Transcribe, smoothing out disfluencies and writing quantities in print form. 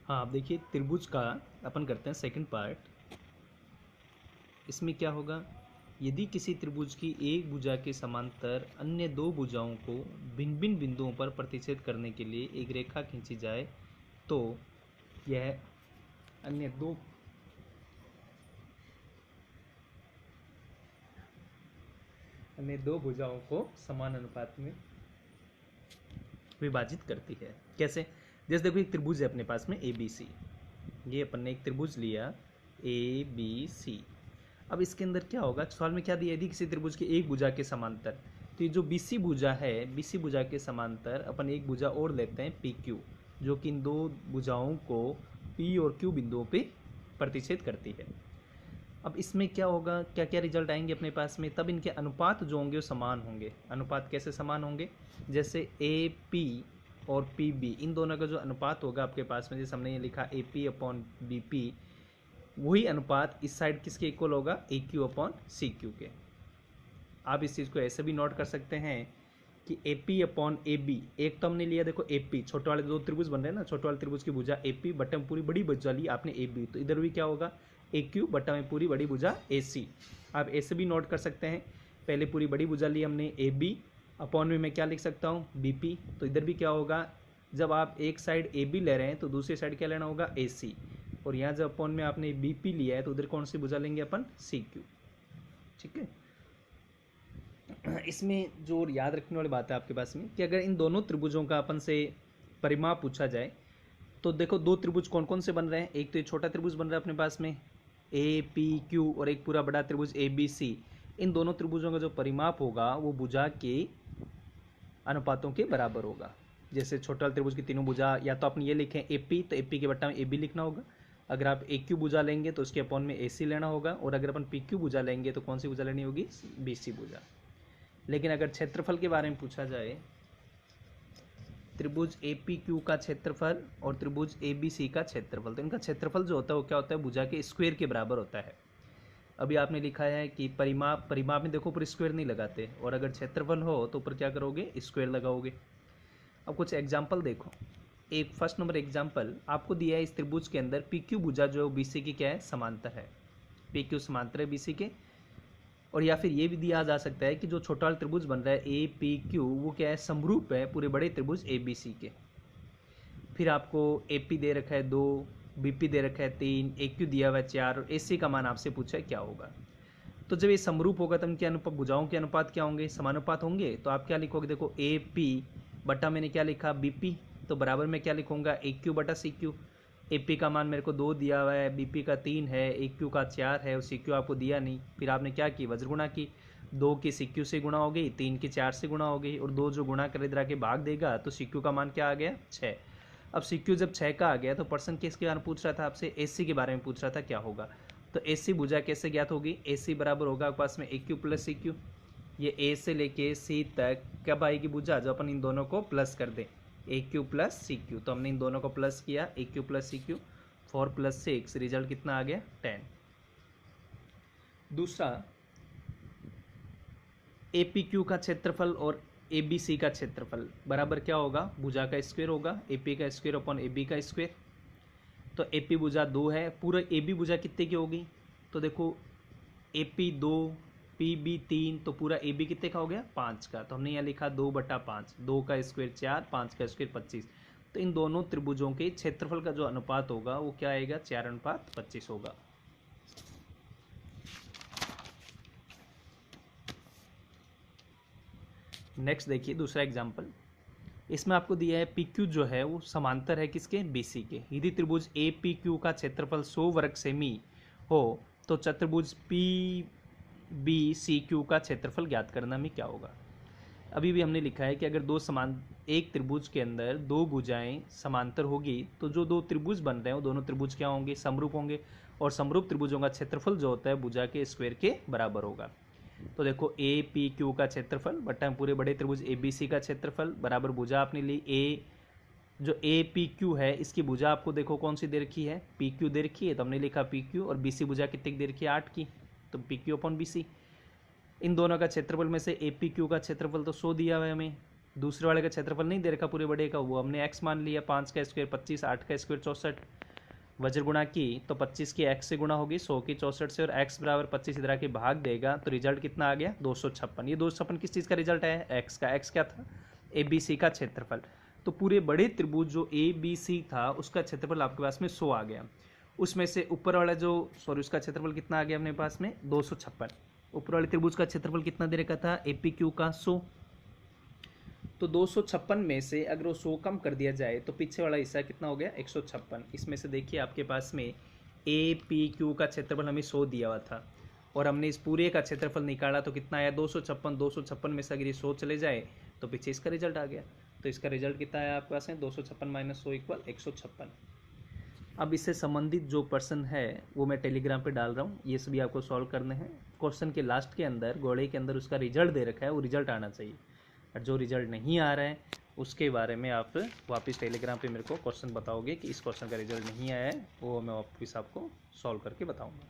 हाँ, आप देखिए त्रिभुज का अपन करते हैं सेकंड पार्ट। इसमें क्या होगा, यदि किसी त्रिभुज की एक भुजा के समांतर अन्य दो भुजाओं को भिन्न भिन्न बिंदुओं पर प्रतिच्छेद करने के लिए एक रेखा खींची जाए तो यह अन्य दो भुजाओं को समान अनुपात में विभाजित करती है। कैसे? जैसे देखो एक त्रिभुज है अपने पास में ए बी सी। ये अपन ने एक त्रिभुज लिया ए बी सी। अब इसके अंदर क्या होगा, सवाल में क्या दिया, यदि किसी त्रिभुज की एक भुजा के समांतर, तो ये जो बीसी भुजा है, बीसी भुजा के समांतर अपन एक भुजा और लेते हैं पी क्यू, जो कि इन दो भुजाओं को पी और क्यू बिंदुओं पे प्रतिच्छेद करती है। अब इसमें क्या होगा, क्या क्या रिजल्ट आएंगे अपने पास में, तब इनके अनुपात जो होंगे वो समान होंगे। अनुपात कैसे समान होंगे, जैसे ए पी और पी बी, इन दोनों का जो अनुपात होगा आपके पास में, जैसे हमने ये लिखा A P upon B P, वही अनुपात इस साइड किसके इक्वल होगा, A Q upon C Q के। आप इस चीज़ को ऐसे भी नोट कर सकते हैं कि A P upon A B, एक तो हमने लिया देखो ए पी, छोटे वाले दो त्रिभुज बन रहे हैं ना, छोटे वाले त्रिभुज की भुजा ए पी, बटा में पूरी बड़ी भुजा ली आपने ए बी, तो इधर भी क्या होगा ए क्यू, बटा में पूरी बड़ी भुजा ए सी। आप ऐसे भी नोट कर सकते हैं, पहले पूरी बड़ी भुजा ली हमने ए बी, अपॉन में मैं क्या लिख सकता हूँ बी पी, तो इधर भी क्या होगा, जब आप एक साइड ए बी ले रहे हैं तो दूसरी साइड क्या लेना होगा ए सी, और यहाँ जब अपॉन में आपने बी पी लिया है तो उधर कौन सी भुजा लेंगे अपन, सी क्यू। ठीक है। इसमें जो याद रखने वाली बात है आपके पास में कि अगर इन दोनों त्रिभुजों का अपन से परिमाप पूछा जाए तो देखो दो त्रिभुज कौन कौन से बन रहे हैं, एक तो ये छोटा त्रिभुज बन रहा है अपने पास में ए पी क्यू, और एक पूरा बड़ा त्रिभुज ए बी सी। इन दोनों त्रिभुजों का जो परिमाप होगा वो भुजा के अनुपातों के बराबर होगा। जैसे छोटा त्रिभुज की तीनों भुजा, या तो अपन ये लिखें ए पी, तो ए पी के बट्टा में ए बी लिखना होगा। अगर आप ए क्यू भुजा लेंगे तो उसके अपॉन में ए सी लेना होगा, और अगर अपन पी क्यू भुजा लेंगे तो कौन सी भुजा लेनी होगी, बी सी भुजा। लेकिन अगर क्षेत्रफल के बारे में पूछा जाए, त्रिभुज ए पी क्यू का क्षेत्रफल और त्रिभुज ए बी सी का क्षेत्रफल, तो इनका क्षेत्रफल जो होता है वो क्या होता है, भुजा के स्क्वायर के बराबर होता है। अभी आपने लिखा है कि परिमाप में देखो ऊपर स्क्वायर नहीं लगाते, और अगर क्षेत्रफल हो तो ऊपर क्या करोगे, स्क्वायर लगाओगे। अब कुछ एग्जाम्पल देखो, एक फर्स्ट नंबर एग्जाम्पल आपको दिया है, इस त्रिभुज के अंदर पी क्यू भुजा जो बी सी की क्या है, समांतर है, पी क्यू समांतर है बी सी के। और या फिर ये भी दिया जा सकता है कि जो छोटा वाला त्रिभुज बन रहा है ए पी क्यू, वो क्या है, समरूप है पूरे बड़े त्रिभुज ए बी सी के। फिर आपको ए पी दे रखा है 2, बी पी दे रखा है 3, ए क्यू दिया हुआ है 4, और ए सी का मान आपसे पूछा है क्या होगा। तो जब ये समरूप होगा तब इनके अनुपात, भुजाओं के अनुपात क्या होंगे, समानुपात होंगे। तो आप क्या लिखोगे, देखो ए पी बटा मैंने क्या लिखा बी पी, तो बराबर में क्या लिखूंगा ए क्यू बटा सी क्यू। ए पी का मान मेरे को 2 दिया हुआ है, बी पी का 3 है, ए क्यू का 4 है, और सी क्यू आपको दिया नहीं। फिर आपने क्या की, वज्र गुणा की, 2 की सी क्यू से गुणा हो गई, 3 की 4 से गुणा हो गई, और 2 जो गुणा कर इधर आके भाग देगा तो सी क्यू का मान क्या आ गया, 6। अब सी क्यू जब 6 का आ गया तो पर्सन किसके बारे में पूछ रहा था आपसे, ए सी के बारे में पूछ रहा था क्या होगा। तो ए सी भुजा कैसे ज्ञात होगी, ए सी बराबर होगा आपके पास में ए क्यू प्लस सी क्यू। ये ए से लेके सी तक कब आएगी भुजा, जब अपन इन दोनों को प्लस कर दें, A Q plus C Q. तो हमने इन दोनों को प्लस किया, A Q plus C Q, 4 + 6 result कितना आ गया, 10। दूसरा, ए पी क्यू का क्षेत्रफल और ए बी सी का क्षेत्रफल बराबर क्या होगा, भुजा का स्क्वायर होगा, ए पी का स्क्वायर अपॉन ए बी का स्क्वायर। तो ए पी भुजा 2 है, पूरा ए बी भुजा कितने की होगी, तो देखो ए पी 2, पी बी 3, तो पूरा ए बी कितने का हो गया, 5 का। तो हमने यहाँ लिखा 2/5, 2 का स्क्वायर 4, 5 का स्क्वायर 25। तो इन दोनों त्रिभुजों के क्षेत्रफल का जो अनुपात होगा वो क्या आएगा, 4:25 होगा। नेक्स्ट देखिए दूसरा एग्जाम्पल, इसमें आपको दिया है पी क्यू जो है वो समांतर है किसके, बी सी के। यदि त्रिभुज ए पी क्यू का क्षेत्रफल 100 वर्ग सेमी हो तो चतुर्भुज पी बी सी क्यू का क्षेत्रफल ज्ञात करना में क्या होगा। अभी भी हमने लिखा है कि अगर एक त्रिभुज के अंदर दो भुजाएं समांतर होगी तो जो दो त्रिभुज बन रहे हैं वो दोनों त्रिभुज क्या होंगे, समरूप होंगे, और समरूप त्रिभुजों का क्षेत्रफल जो होता है भुजा के स्क्वायर के बराबर होगा। तो देखो ए पी क्यू का क्षेत्रफल बटा पूरे बड़े त्रिभुज ए बी सी का क्षेत्रफल बराबर भुजा आपने ली जो ए पी क्यू है इसकी भुजा आपको देखो कौन सी दे रखी है, पी क्यू दे रखी है, तो हमने लिखा पी क्यू, और बी सी भुजा कितने की दे रखी है, 8 की, तो P Q upon B C. इन दोनों का क्षेत्रफल में से ए पी क्यू का क्षेत्रफल तो 100 दिया हुआ है हमें, दूसरे वाले का क्षेत्रफल नहीं दे रखा पूरे बड़े का, वो हमने x मान लिया, 5 का स्क्वायर 25, 8 का स्क्वायर 64। वज्र गुणा की तो 25 की x से गुणा होगी, 100 की 64 से, और x बराबर 25 इधर आके भाग देगा, तो रिजल्ट कितना आ गया 256। ये 256 किस चीज़ का रिजल्ट है, x का। x क्या था, ABC का क्षेत्रफल। तो पूरे बड़े त्रिभुज जो ABC था उसका क्षेत्रफल आपके पास में 100 आ गया। उसमें से ऊपर वाला जो उसका क्षेत्रफल कितना आ गया अपने पास में 256। ऊपर वाले त्रिभुज का क्षेत्रफल कितना दे रखा था APQ का 100। तो 256 में से अगर वो 100 कम कर दिया जाए तो पीछे वाला हिस्सा कितना हो गया 156। इसमें से देखिए आपके पास में APQ का क्षेत्रफल हमें 100 दिया हुआ था और हमने इस पूरे का क्षेत्रफल निकाला तो कितना आया 256। 256 में से अगर ये 100 चले जाए तो पीछे इसका रिजल्ट आ गया। तो इसका रिजल्ट कितना आया आपके पास में 256 माइनस 100 इक्वल 156। अब इससे संबंधित जो प्रश्न है वो मैं टेलीग्राम पे डाल रहा हूँ, ये सभी आपको सॉल्व करने हैं। क्वेश्चन के लास्ट के अंदर गोले के अंदर उसका रिजल्ट दे रखा है, वो रिजल्ट आना चाहिए। और जो रिजल्ट नहीं आ रहा है उसके बारे में आप वापस टेलीग्राम पे मेरे को क्वेश्चन बताओगे कि इस क्वेश्चन का रिजल्ट नहीं आया है, वो मैं वापस आपको सॉल्व करके बताऊँगा।